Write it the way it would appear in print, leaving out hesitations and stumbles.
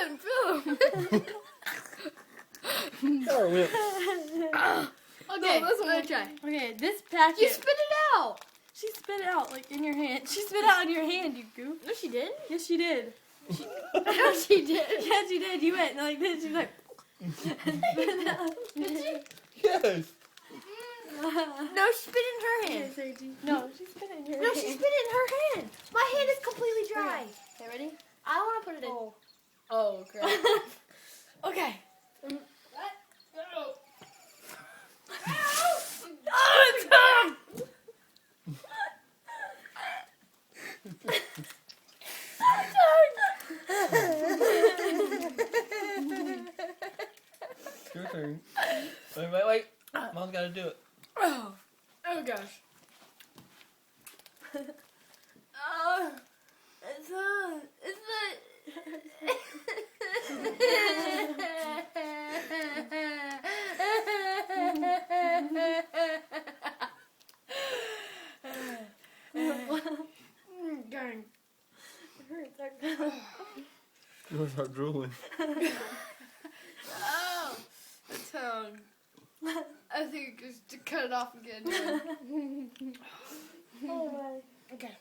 couldn't feel them. Whip. Okay, No, this one. let me try. Okay, this packet. You spit it out. She spit it out like in your hand. She spit it out in your hand, you goof. No, she didn't. Yes, she did. No, she did. Yes, she did. You went like this. She was like. Yes. No, she spit it in her hand. No, she spit it in your No, hand. she spit it in her hand. My hand is completely dry. Okay, ready? I want to put it in. Oh. Oh, crap. Okay. Oh, it's gone. It's your turn. Wait. Mom's got to do it. Oh gosh. Oh, it's Dang. You're gonna start drooling. Oh, the tongue. I think just to cut it off again. Oh my. Okay.